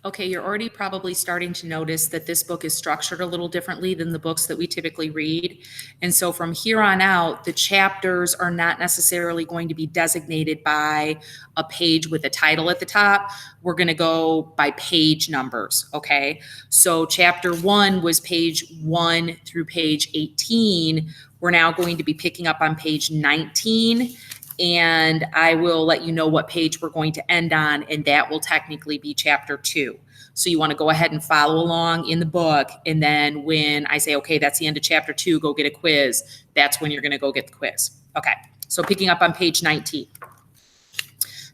Okay, you're already probably starting to notice that this book is structured a little differently than the books that we typically read. And so from here on out, the chapters are not necessarily going to be designated by a page with a title at the top. We're going to go by page numbers, okay? So chapter 1 was page 1 through page 18. We're now going to be picking up on page 19, and I will let you know what page we're going to end on, and that will technically be chapter 2. So you want to go ahead and follow along in the book, and then when I say, okay, that's the end of chapter 2, go get a quiz, that's when you're going to go get the quiz. Okay, so picking up on page 19.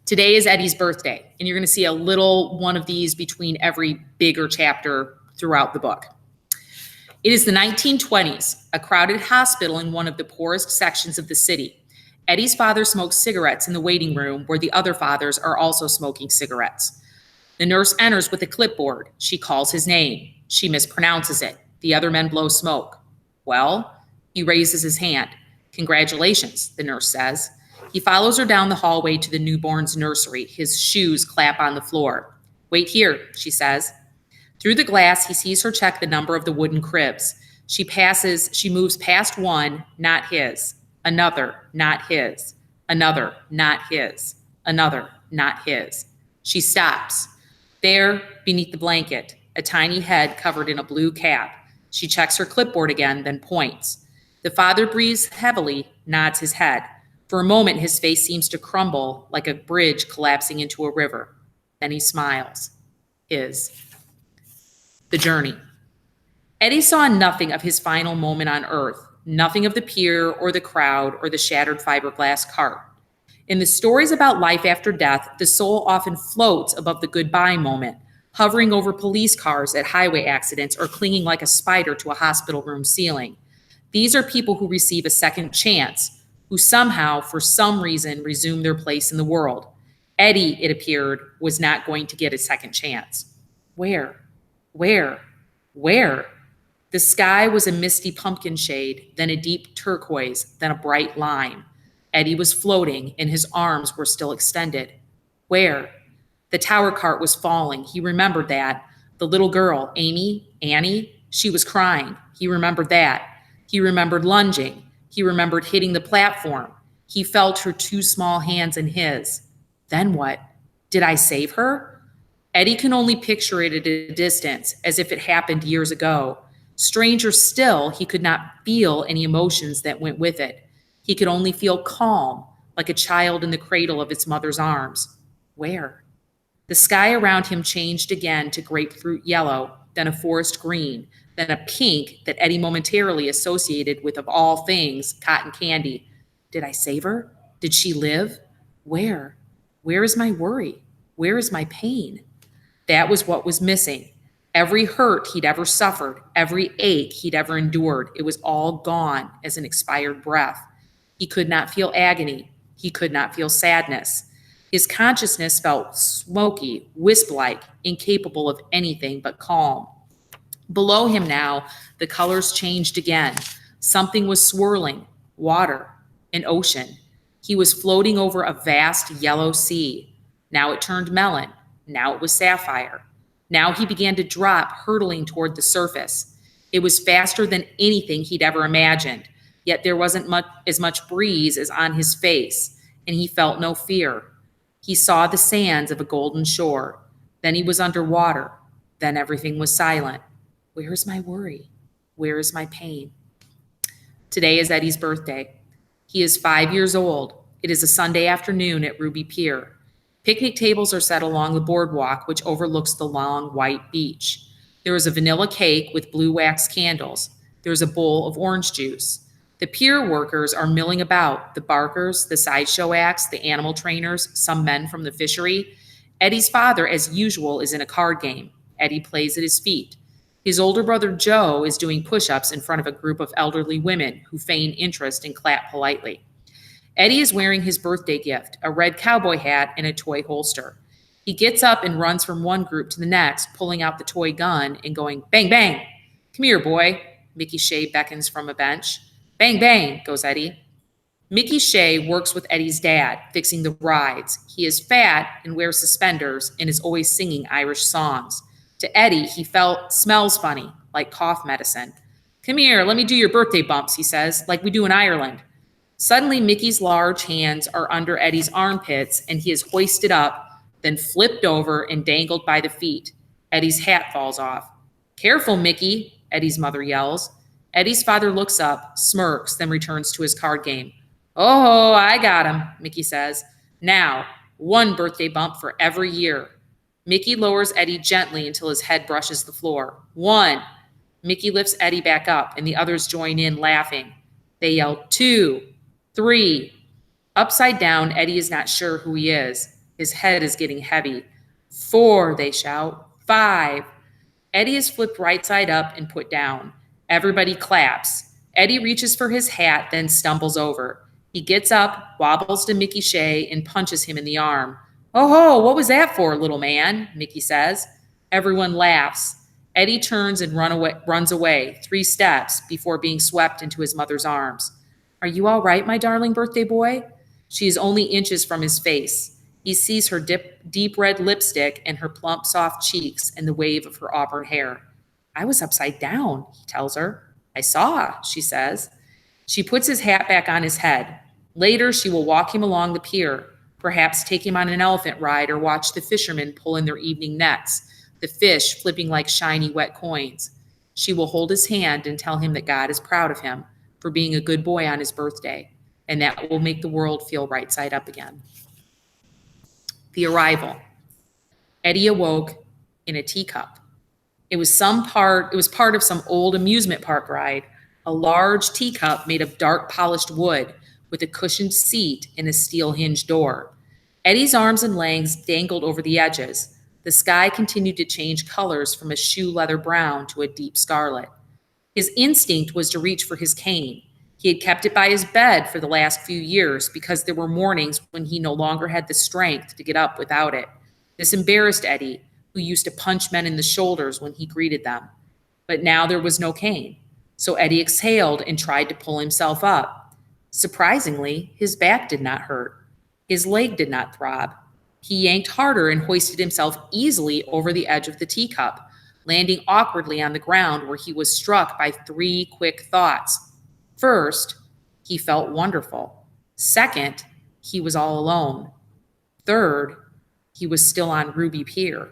Today is Eddie's birthday, and you're going to see a little one of these between every bigger chapter throughout the book. It is the 1920s, a crowded hospital in one of the poorest sections of the city. Eddie's father smokes cigarettes in the waiting room where the other fathers are also smoking cigarettes. The nurse enters with a clipboard. She calls his name. She mispronounces it. The other men blow smoke. Well, he raises his hand. Congratulations, the nurse says. He follows her down the hallway to the newborn's nursery. His shoes clap on the floor. Wait here, she says. Through the glass, he sees her check the number of the wooden cribs. She moves past one, not his. Another, not his. Another, not his. Another, not his. She stops. There, beneath the blanket, a tiny head covered in a blue cap. She checks her clipboard again, then points. The father breathes heavily, nods his head. For a moment, his face seems to crumble like a bridge collapsing into a river. Then he smiles. The journey. Eddie saw nothing of his final moment on Earth. Nothing of the pier or the crowd or the shattered fiberglass cart. In the stories about life after death, the soul often floats above the goodbye moment, hovering over police cars at highway accidents or clinging like a spider to a hospital room ceiling. These are people who receive a second chance, who somehow, for some reason, resume their place in the world. Eddie, it appeared, was not going to get a second chance. Where? The sky was a misty pumpkin shade, then a deep turquoise, then a bright lime. Eddie was floating, and his arms were still extended. Where? The tower cart was falling. He remembered that. The little girl, Annie, she was crying. He remembered that. He remembered lunging. He remembered hitting the platform. He felt her two small hands in his. Then what? Did I save her? Eddie can only picture it at a distance, as if it happened years ago. Stranger still, he could not feel any emotions that went with it. He could only feel calm, like a child in the cradle of its mother's arms. Where? The sky around him changed again to grapefruit yellow, then a forest green, then a pink that Eddie momentarily associated with, of all things, cotton candy. Did I save her? Did she live? Where? Where is my worry? Where is my pain? That was what was missing. Every hurt he'd ever suffered, every ache he'd ever endured, it was all gone as an expired breath. He could not feel agony. He could not feel sadness. His consciousness felt smoky, wisp-like, incapable of anything but calm. Below him now, the colors changed again. Something was swirling, water, an ocean. He was floating over a vast yellow sea. Now it turned melon. Now it was sapphire. Now he began to drop, hurtling toward the surface. It was faster than anything he'd ever imagined, yet there wasn't as much breeze as on his face, and he felt no fear. He saw the sands of a golden shore. Then he was underwater. Then everything was silent. Where is my worry? Where is my pain? Today is Eddie's birthday. He is 5 years old. It is a Sunday afternoon at Ruby Pier. Picnic tables are set along the boardwalk, which overlooks the long, white beach. There is a vanilla cake with blue wax candles. There is a bowl of orange juice. The pier workers are milling about, the barkers, the sideshow acts, the animal trainers, some men from the fishery. Eddie's father, as usual, is in a card game. Eddie plays at his feet. His older brother Joe is doing push-ups in front of a group of elderly women who feign interest and clap politely. Eddie is wearing his birthday gift, a red cowboy hat and a toy holster. He gets up and runs from one group to the next, pulling out the toy gun and going, bang, bang. Come here, boy. Mickey Shea beckons from a bench. Bang, bang, goes Eddie. Mickey Shea works with Eddie's dad, fixing the rides. He is fat and wears suspenders and is always singing Irish songs. To Eddie, he smells funny, like cough medicine. Come here, let me do your birthday bumps, he says, like we do in Ireland. Suddenly, Mickey's large hands are under Eddie's armpits, and he is hoisted up, then flipped over and dangled by the feet. Eddie's hat falls off. Careful, Mickey, Eddie's mother yells. Eddie's father looks up, smirks, then returns to his card game. Oh, I got him, Mickey says. Now, one birthday bump for every year. Mickey lowers Eddie gently until his head brushes the floor. One. Mickey lifts Eddie back up, and the others join in, laughing. They yell, 2, 3. Upside down, Eddie is not sure who he is. His head is getting heavy. 4, they shout. 5. Eddie is flipped right side up and put down. Everybody claps. Eddie reaches for his hat, then stumbles over. He gets up, wobbles to Mickey Shea, and punches him in the arm. Oh ho, what was that for, little man? Mickey says. Everyone laughs. Eddie turns and runs away 3 steps before being swept into his mother's arms. Are you all right, my darling birthday boy? She is only inches from his face. He sees her deep red lipstick and her plump, soft cheeks and the wave of her auburn hair. I was upside down, he tells her. I saw, she says. She puts his hat back on his head. Later, she will walk him along the pier, perhaps take him on an elephant ride or watch the fishermen pull in their evening nets, the fish flipping like shiny, wet coins. She will hold his hand and tell him that God is proud of him for being a good boy on his birthday, and that will make the world feel right side up again. The arrival. Eddie awoke in a teacup. It was part of some old amusement park ride, a large teacup made of dark polished wood with a cushioned seat and a steel hinged door. Eddie's arms and legs dangled over the edges. The sky continued to change colors from a shoe leather brown to a deep scarlet. His instinct was to reach for his cane. He had kept it by his bed for the last few years because there were mornings when he no longer had the strength to get up without it. This embarrassed Eddie, who used to punch men in the shoulders when he greeted them. But now there was no cane. So Eddie exhaled and tried to pull himself up. Surprisingly, his back did not hurt. His leg did not throb. He yanked harder and hoisted himself easily over the edge of the teacup, landing awkwardly on the ground where he was struck by 3 quick thoughts. First, he felt wonderful. Second, he was all alone. Third, he was still on Ruby Pier.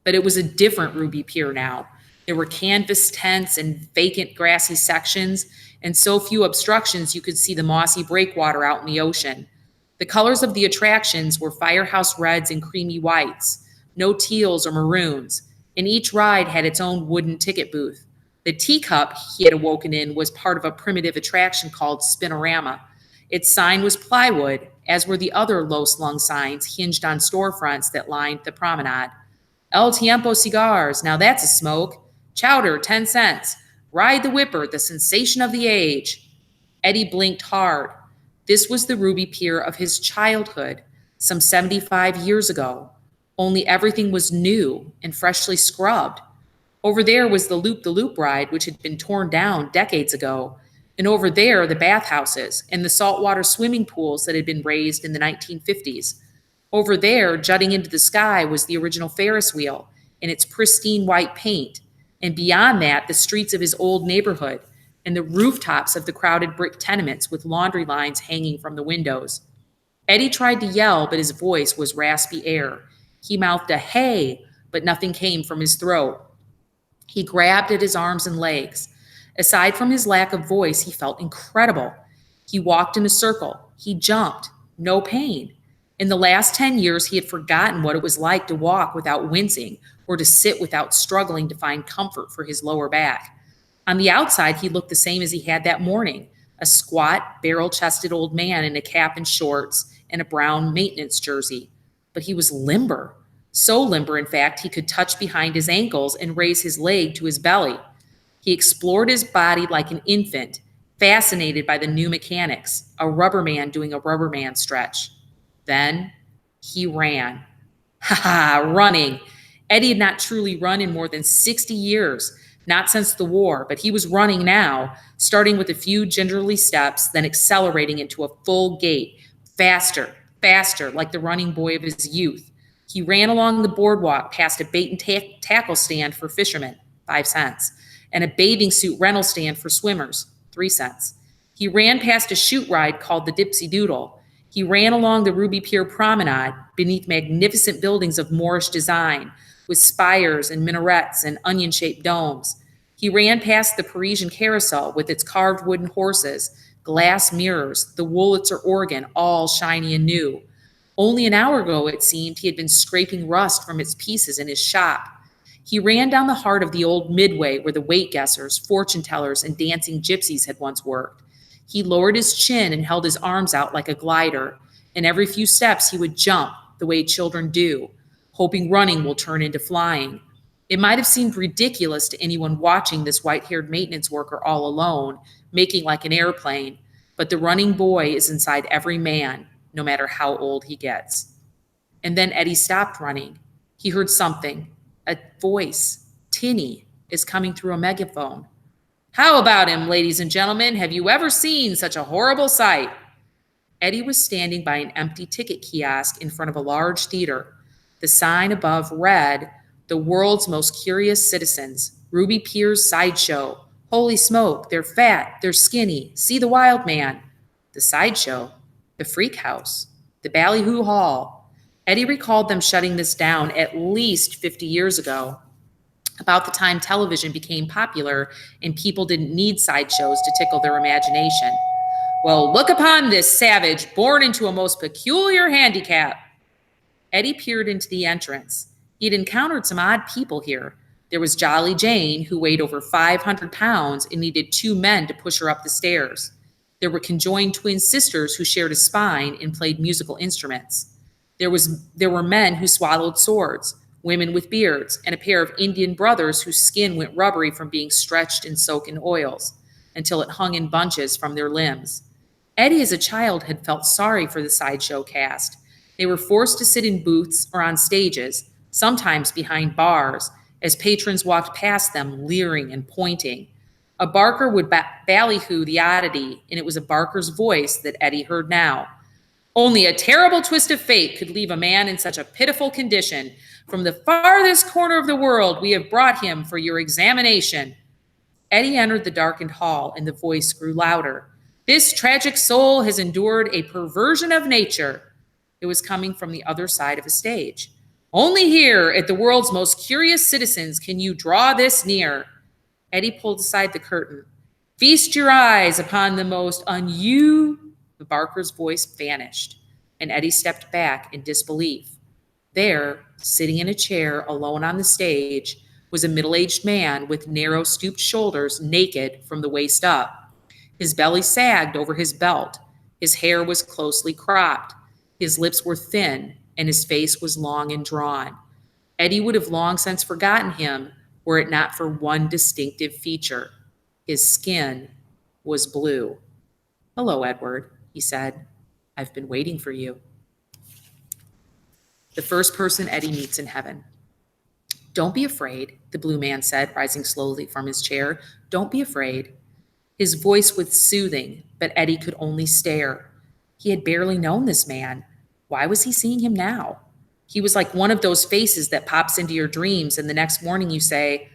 But it was a different Ruby Pier now. There were canvas tents and vacant grassy sections, and so few obstructions you could see the mossy breakwater out in the ocean. The colors of the attractions were firehouse reds and creamy whites, no teals or maroons, and each ride had its own wooden ticket booth. The teacup he had awoken in was part of a primitive attraction called Spinorama. Its sign was plywood, as were the other low-slung signs hinged on storefronts that lined the promenade. El Tiempo cigars, now that's a smoke. Chowder, 10 cents. Ride the Whipper, the sensation of the age. Eddie blinked hard. This was the Ruby Pier of his childhood, some 75 years ago. Only everything was new and freshly scrubbed. Over there was the Loop-the-Loop ride, which had been torn down decades ago. And over there, the bathhouses and the saltwater swimming pools that had been raised in the 1950s. Over there, jutting into the sky, was the original Ferris wheel in its pristine white paint. And beyond that, the streets of his old neighborhood and the rooftops of the crowded brick tenements with laundry lines hanging from the windows. Eddie tried to yell, but his voice was raspy air. He mouthed a hey, but nothing came from his throat. He grabbed at his arms and legs. Aside from his lack of voice, he felt incredible. He walked in a circle. He jumped. No pain. In the last 10 years, he had forgotten what it was like to walk without wincing or to sit without struggling to find comfort for his lower back. On the outside, he looked the same as he had that morning, a squat, barrel-chested old man in a cap and shorts and a brown maintenance jersey. But he was limber. So limber, in fact, he could touch behind his ankles and raise his leg to his belly. He explored his body like an infant, fascinated by the new mechanics, a rubber man doing a rubber man stretch. Then he ran. Ha ha, running. Eddie had not truly run in more than 60 years. Not since the war, but he was running now, starting with a few gingerly steps, then accelerating into a full gait, faster, faster, like the running boy of his youth. He ran along the boardwalk past a bait and tackle stand for fishermen, 5 cents, and a bathing suit rental stand for swimmers, 3 cents. He ran past a shoot ride called the Dipsy Doodle. He ran along the Ruby Pier Promenade beneath magnificent buildings of Moorish design, with spires and minarets and onion-shaped domes. He ran past the Parisian Carousel with its carved wooden horses, glass mirrors, the Wurlitzer organ, all shiny and new. Only an hour ago, it seemed, he had been scraping rust from its pieces in his shop. He ran down the heart of the old Midway where the weight guessers, fortune tellers, and dancing gypsies had once worked. He lowered his chin and held his arms out like a glider, and every few steps he would jump the way children do, hoping running will turn into flying. It might have seemed ridiculous to anyone watching this white-haired maintenance worker all alone, making like an airplane, but the running boy is inside every man, no matter how old he gets. And then Eddie stopped running. He heard something, a voice, tinny, is coming through a megaphone. How about him, ladies and gentlemen? Have you ever seen such a horrible sight? Eddie was standing by an empty ticket kiosk in front of a large theater. The sign above read, "The world's most curious citizens, Ruby Pier's sideshow. Holy smoke, they're fat, they're skinny. See the wild man." The sideshow, the freak house, the Ballyhoo Hall. Eddie recalled them shutting this down at least 50 years ago, about the time television became popular and people didn't need sideshows to tickle their imagination. Well, look upon this savage born into a most peculiar handicap. Eddie peered into the entrance. He'd encountered some odd people here. There was Jolly Jane, who weighed over 500 pounds and needed 2 men to push her up the stairs. There were conjoined twin sisters who shared a spine and played musical instruments. There were men who swallowed swords, women with beards, and a pair of Indian brothers whose skin went rubbery from being stretched and soaked in oils until it hung in bunches from their limbs. Eddie, as a child, had felt sorry for the sideshow cast. They were forced to sit in booths or on stages, sometimes behind bars, as patrons walked past them, leering and pointing. A barker would ballyhoo the oddity, and it was a barker's voice that Eddie heard now. Only a terrible twist of fate could leave a man in such a pitiful condition. From the farthest corner of the world, we have brought him for your examination. Eddie entered the darkened hall, and the voice grew louder. This tragic soul has endured a perversion of nature. It was coming from the other side of a stage. Only here, at the world's most curious citizens, can you draw this near. Eddie pulled aside the curtain. Feast your eyes upon the most The barker's voice vanished, and Eddie stepped back in disbelief. There, sitting in a chair alone on the stage, was a middle-aged man with narrow, stooped shoulders, naked from the waist up. His belly sagged over his belt. His hair was closely cropped. His lips were thin, and his face was long and drawn. Eddie would have long since forgotten him were it not for one distinctive feature. His skin was blue. Hello, Edward, he said. I've been waiting for you. The first person Eddie meets in heaven. Don't be afraid, the blue man said, rising slowly from his chair. Don't be afraid. His voice was soothing, but Eddie could only stare. He had barely known this man. Why was he seeing him now? He was like one of those faces that pops into your dreams, and the next morning you say,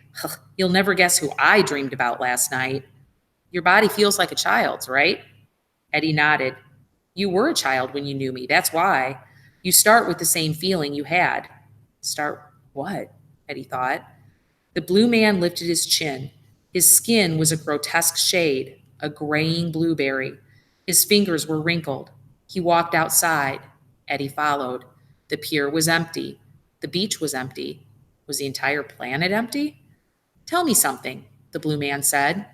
you'll never guess who I dreamed about last night. Your body feels like a child's, right? Eddie nodded. You were a child when you knew me, that's why. You start with the same feeling you had. Start what? Eddie thought. The blue man lifted his chin. His skin was a grotesque shade, a graying blueberry. His fingers were wrinkled. He walked outside. Eddie followed. The pier was empty. The beach was empty. Was the entire planet empty? Tell me something, the blue man said.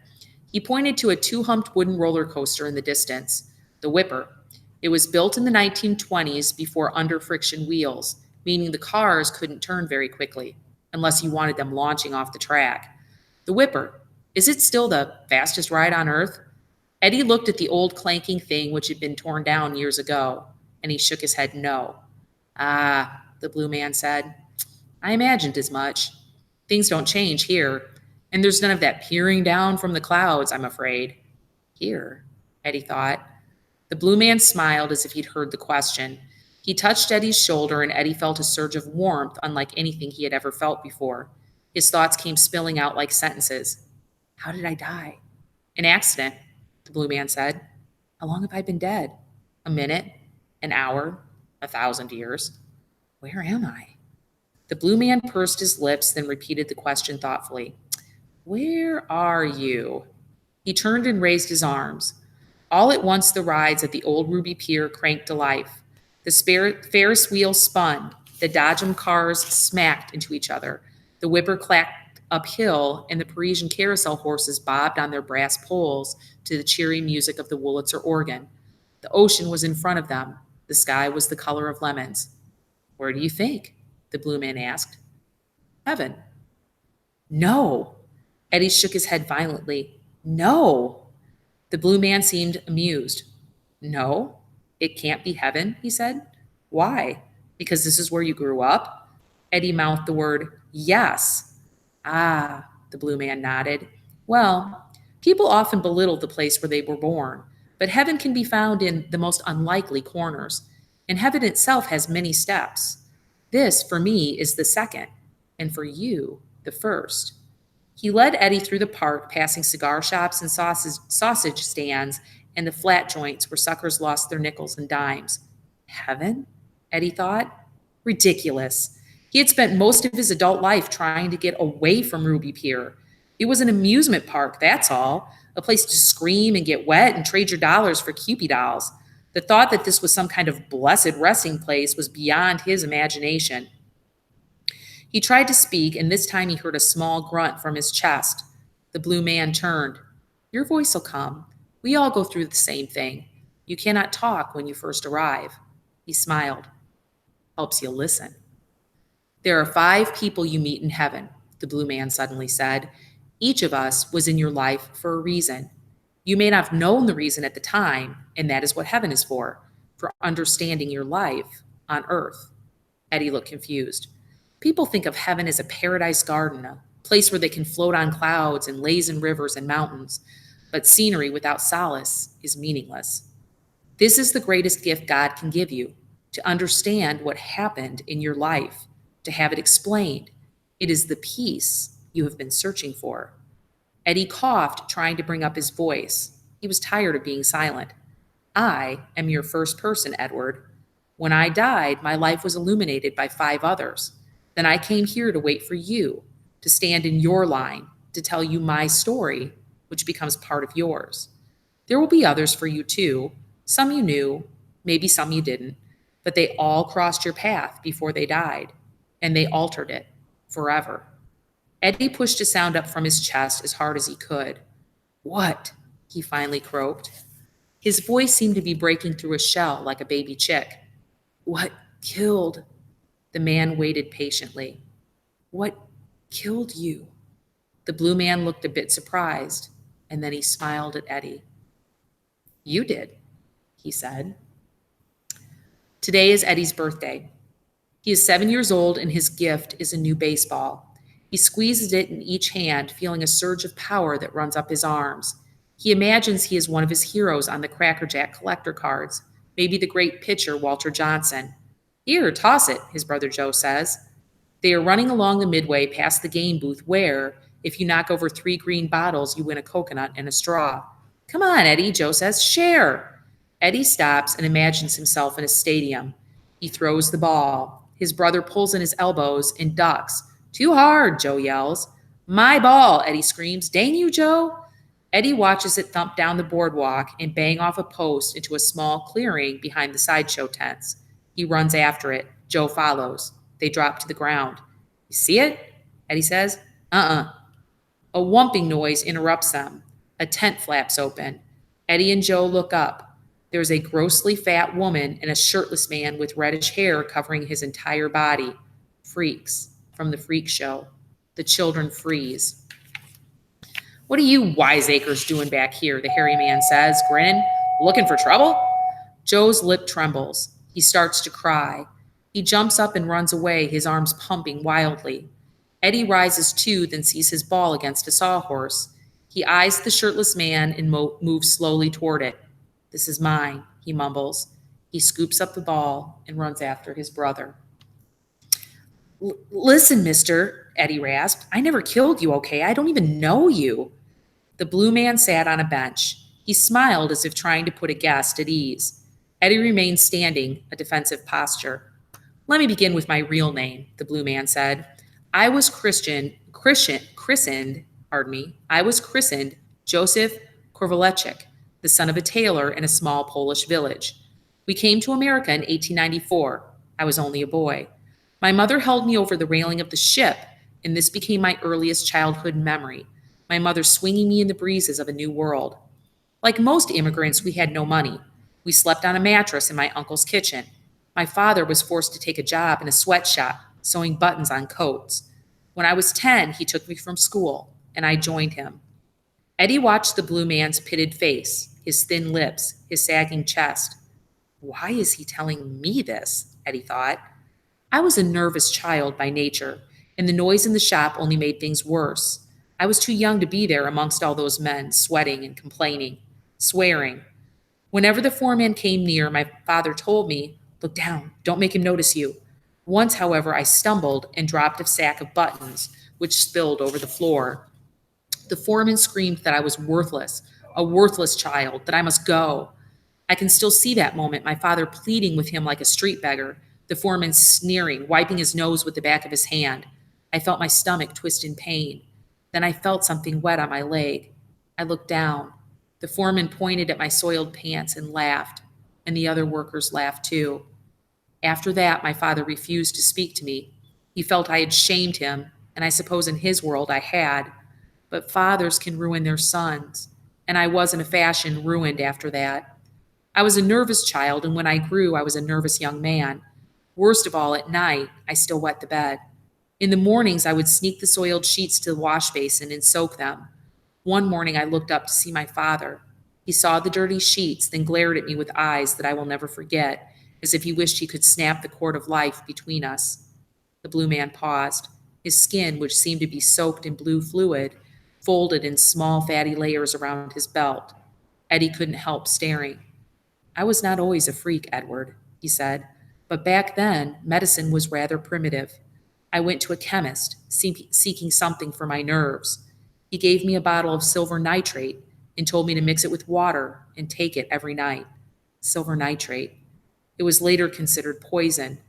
He pointed to a 2-humped wooden roller coaster in the distance, the Whipper. It was built in the 1920s before under-friction wheels, meaning the cars couldn't turn very quickly, unless you wanted them launching off the track. The Whipper, is it still the fastest ride on Earth? Eddie looked at the old clanking thing which had been torn down years ago, and he shook his head no. Ah, the blue man said. I imagined as much. Things don't change here. And there's none of that peering down from the clouds, I'm afraid. Here, Eddie thought. The blue man smiled as if he'd heard the question. He touched Eddie's shoulder, and Eddie felt a surge of warmth unlike anything he had ever felt before. His thoughts came spilling out like sentences. How did I die? An accident, the blue man said. How long have I been dead? A minute? An hour? 1,000 years? Where am I? The blue man pursed his lips, then repeated the question thoughtfully. Where are you? He turned and raised his arms. All at once, the rides at the old Ruby Pier cranked to life. The Ferris wheel spun. The Dodgem cars smacked into each other. The whipper clacked uphill, and the Parisian carousel horses bobbed on their brass poles to the cheery music of the Wurlitzer organ. The ocean was in front of them. The sky was the color of lemons. Where do you think? The blue man asked. Heaven. No. Eddie shook his head violently. No. The blue man seemed amused. No, it can't be heaven, he said. Why? Because this is where you grew up? Eddie mouthed the word, yes. Ah, the blue man nodded. Well, people often belittle the place where they were born, but heaven can be found in the most unlikely corners, and heaven itself has many steps. This, for me, is the second, and for you, the first. He led Eddie through the park, passing cigar shops and sausage stands and the flat joints where suckers lost their nickels and dimes. Heaven? Eddie thought. Ridiculous. He had spent most of his adult life trying to get away from Ruby Pier. It was an amusement park, that's all, a place to scream and get wet and trade your dollars for Kewpie dolls. The thought that this was some kind of blessed resting place was beyond his imagination. He tried to speak, and this time he heard a small grunt from his chest. The blue man turned. Your voice will come. We all go through the same thing. You cannot talk when you first arrive. He smiled. Helps you listen. There are 5 people you meet in heaven, the blue man suddenly said. Each of us was in your life for a reason. You may not have known the reason at the time, and that is what heaven is for understanding your life on earth. Eddie looked confused. People think of heaven as a paradise garden, a place where they can float on clouds and laze in rivers and mountains, but scenery without solace is meaningless. This is the greatest gift God can give you, to understand what happened in your life, to have it explained. It is the peace you have been searching for. Eddie coughed, trying to bring up his voice. He was tired of being silent. I am your first person, Edward. When I died, my life was illuminated by 5 others. Then I came here to wait for you, to stand in your line, to tell you my story, which becomes part of yours. There will be others for you too. Some you knew, maybe some you didn't, but they all crossed your path before they died, and they altered it forever. Eddie pushed a sound up from his chest as hard as he could. What? He finally croaked. His voice seemed to be breaking through a shell like a baby chick. What killed? The man waited patiently. What killed you? The blue man looked a bit surprised, and then he smiled at Eddie. You did, he said. Today is Eddie's birthday. He is 7 years old, and his gift is a new baseball. He squeezes it in each hand, feeling a surge of power that runs up his arms. He imagines he is one of his heroes on the Cracker Jack collector cards, maybe the great pitcher Walter Johnson. Here, toss it, his brother Joe says. They are running along the midway past the game booth where, if you knock over 3 green bottles, you win a coconut and a straw. Come on, Eddie, Joe says, share. Eddie stops and imagines himself in a stadium. He throws the ball. His brother pulls in his elbows and ducks. Too hard, Joe yells. My ball, Eddie screams. Dang you, Joe. Eddie watches it thump down the boardwalk and bang off a post into a small clearing behind the sideshow tents. He runs after it. Joe follows. They drop to the ground. You see it? Eddie says. A whumping noise interrupts them. A tent flaps open. Eddie and Joe look up. There's a grossly fat woman and a shirtless man with reddish hair covering his entire body. Freaks from the freak show. The children freeze. What are you wiseacres doing back here? The hairy man says, grinning. Looking for trouble? Joe's lip trembles. He starts to cry. He jumps up and runs away, his arms pumping wildly. Eddie rises too, then sees his ball against a sawhorse. He eyes the shirtless man and moves slowly toward it. This is mine, he mumbles. He scoops up the ball and runs after his brother. Listen, mister, Eddie rasped. I never killed you, okay? I don't even know you. The blue man sat on a bench. He smiled as if trying to put a guest at ease. Eddie remained standing, a defensive posture. Let me begin with my real name, the blue man said. I was christened Joseph Korvalechik, the son of a tailor in a small Polish village. We came to America in 1894. I was only a boy. My mother held me over the railing of the ship, and this became my earliest childhood memory, my mother swinging me in the breezes of a new world. Like most immigrants, we had no money. We slept on a mattress in my uncle's kitchen. My father was forced to take a job in a sweatshop, sewing buttons on coats. When I was 10, he took me from school, and I joined him. Eddie watched the blue man's pitted face, his thin lips, his sagging chest. Why is he telling me this? Eddie thought. I was a nervous child by nature, and the noise in the shop only made things worse. I was too young to be there amongst all those men, sweating and complaining, swearing. Whenever the foreman came near, my father told me, Look down, don't make him notice you. Once, however, I stumbled and dropped a sack of buttons, which spilled over the floor. The foreman screamed that I was worthless, a worthless child, that I must go. I can still see that moment, my father pleading with him like a street beggar, the foreman sneering, wiping his nose with the back of his hand. I felt my stomach twist in pain. Then I felt something wet on my leg. I looked down. The foreman pointed at my soiled pants and laughed, and the other workers laughed too. After that, my father refused to speak to me. He felt I had shamed him, and I suppose in his world I had. But fathers can ruin their sons, and I was in a fashion ruined after that. I was a nervous child, and when I grew, I was a nervous young man. Worst of all, at night, I still wet the bed. In the mornings, I would sneak the soiled sheets to the wash basin and soak them. One morning, I looked up to see my father. He saw the dirty sheets, then glared at me with eyes that I will never forget, as if he wished he could snap the cord of life between us. The blue man paused. His skin, which seemed to be soaked in blue fluid, folded in small fatty layers around his belt. Eddie couldn't help staring. I was not always a freak, Edward, he said, but back then, medicine was rather primitive. I went to a chemist, seeking something for my nerves. He gave me a bottle of silver nitrate and told me to mix it with water and take it every night. Silver nitrate. It was later considered poison,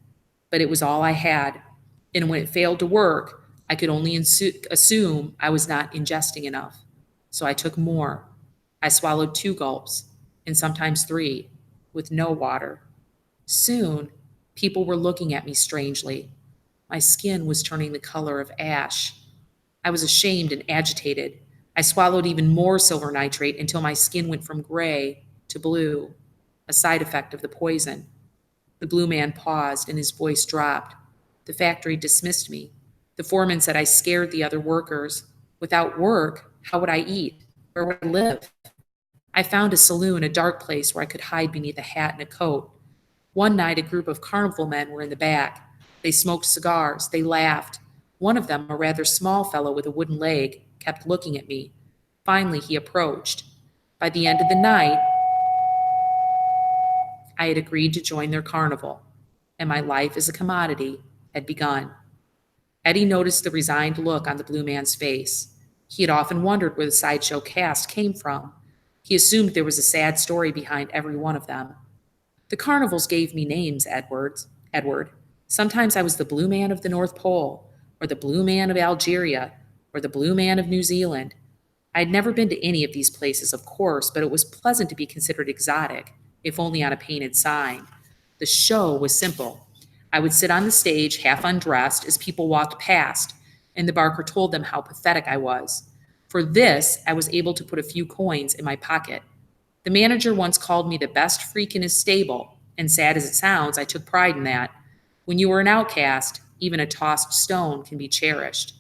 but it was all I had. And when it failed to work, I could only assume I was not ingesting enough. So I took more. I swallowed 2 gulps, and sometimes 3, with no water. Soon, people were looking at me strangely. My skin was turning the color of ash. I was ashamed and agitated. I swallowed even more silver nitrate until my skin went from gray to blue, a side effect of the poison. The blue man paused and his voice dropped. The factory dismissed me. The foreman said I scared the other workers. Without work, how would I eat? Where would I live? I found a saloon, a dark place where I could hide beneath a hat and a coat. One night, a group of carnival men were in the back. They smoked cigars. They laughed. One of them, a rather small fellow with a wooden leg, kept looking at me. Finally, he approached. By the end of the night, I had agreed to join their carnival, and my life as a commodity had begun. Eddie noticed the resigned look on the blue man's face. He had often wondered where the sideshow cast came from. He assumed there was a sad story behind every one of them. The carnivals gave me names, Edward. Sometimes I was the Blue Man of the North Pole, or the Blue Man of Algeria, or the Blue Man of New Zealand. I had never been to any of these places, of course, but it was pleasant to be considered exotic, if only on a painted sign. The show was simple. I would sit on the stage, half undressed, as people walked past, and the barker told them how pathetic I was. For this, I was able to put a few coins in my pocket. The manager once called me the best freak in his stable, and sad as it sounds, I took pride in that. When you are an outcast, even a tossed stone can be cherished.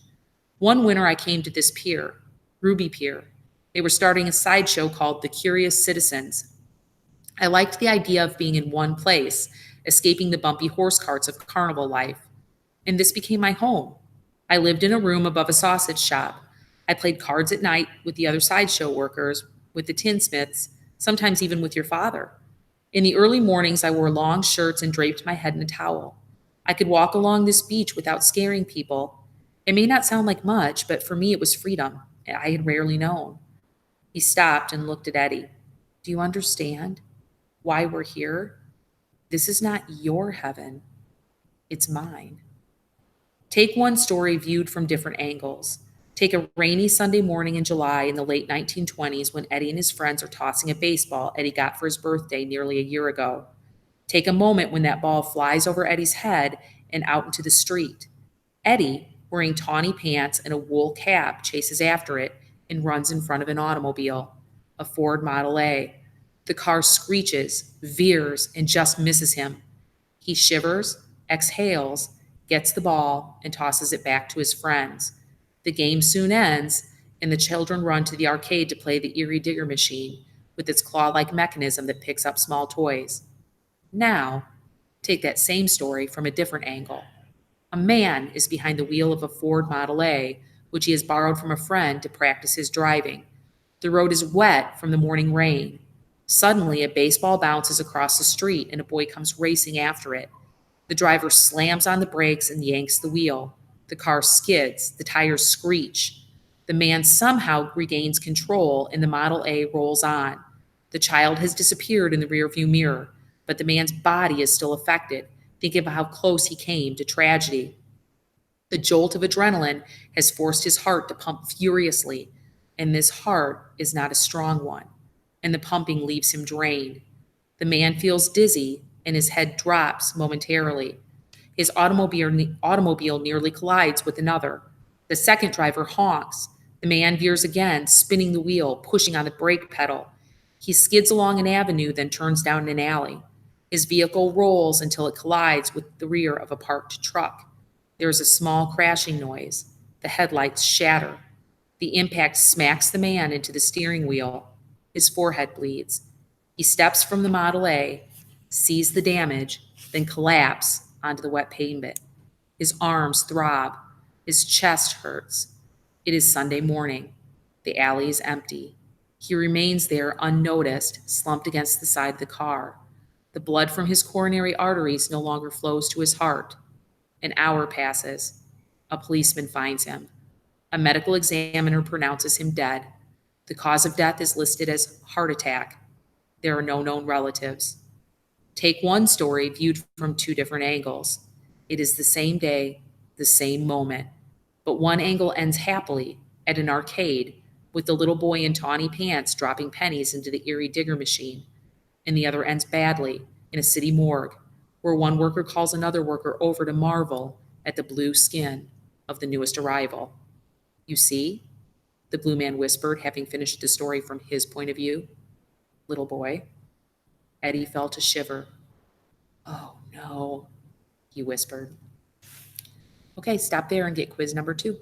One winter I came to this pier, Ruby Pier. They were starting a sideshow called The Curious Citizens. I liked the idea of being in one place, escaping the bumpy horse carts of carnival life. And this became my home. I lived in a room above a sausage shop. I played cards at night with the other sideshow workers, with the tinsmiths, sometimes even with your father. In the early mornings, I wore long shirts and draped my head in a towel. I could walk along this beach without scaring people. It may not sound like much, but for me, it was freedom I had rarely known. He stopped and looked at Eddie. Do you understand why we're here? This is not your heaven, it's mine. Take one story viewed from different angles. Take a rainy Sunday morning in July in the late 1920s when Eddie and his friends are tossing a baseball Eddie got for his birthday nearly a year ago. Take a moment when that ball flies over Eddie's head and out into the street. Eddie, wearing tawny pants and a wool cap, chases after it and runs in front of an automobile, a Ford Model A. The car screeches, veers, and just misses him. He shivers, exhales, gets the ball, and tosses it back to his friends. The game soon ends, and the children run to the arcade to play the Erie Digger machine with its claw like mechanism that picks up small toys. Now, take that same story from a different angle. A man is behind the wheel of a Ford Model A, which he has borrowed from a friend to practice his driving. The road is wet from the morning rain. Suddenly, a baseball bounces across the street and a boy comes racing after it. The driver slams on the brakes and yanks the wheel. The car skids, the tires screech. The man somehow regains control and the Model A rolls on. The child has disappeared in the rearview mirror, but the man's body is still affected. Think of how close he came to tragedy. The jolt of adrenaline has forced his heart to pump furiously, and this heart is not a strong one, and the pumping leaves him drained. The man feels dizzy, and his head drops momentarily. His automobile nearly collides with another. The second driver honks. The man veers again, spinning the wheel, pushing on the brake pedal. He skids along an avenue, then turns down an alley. His vehicle rolls until it collides with the rear of a parked truck. There is a small crashing noise. The headlights shatter. The impact smacks the man into the steering wheel. His forehead bleeds. He steps from the Model A, sees the damage, then collapses onto the wet pavement. His arms throb. His chest hurts. It is Sunday morning. The alley is empty. He remains there unnoticed, slumped against the side of the car. The blood from his coronary arteries no longer flows to his heart. An hour passes. A policeman finds him. A medical examiner pronounces him dead. The cause of death is listed as heart attack. There are no known relatives. Take one story viewed from two different angles. It is the same day, the same moment, but one angle ends happily at an arcade with the little boy in tawny pants dropping pennies into the Erie Digger machine, and the other ends badly in a city morgue where one worker calls another worker over to marvel at the blue skin of the newest arrival. You see, the blue man whispered, having finished the story from his point of view. Little boy. Eddie felt a shiver. Oh no, he whispered. Okay, stop there and get quiz number 2.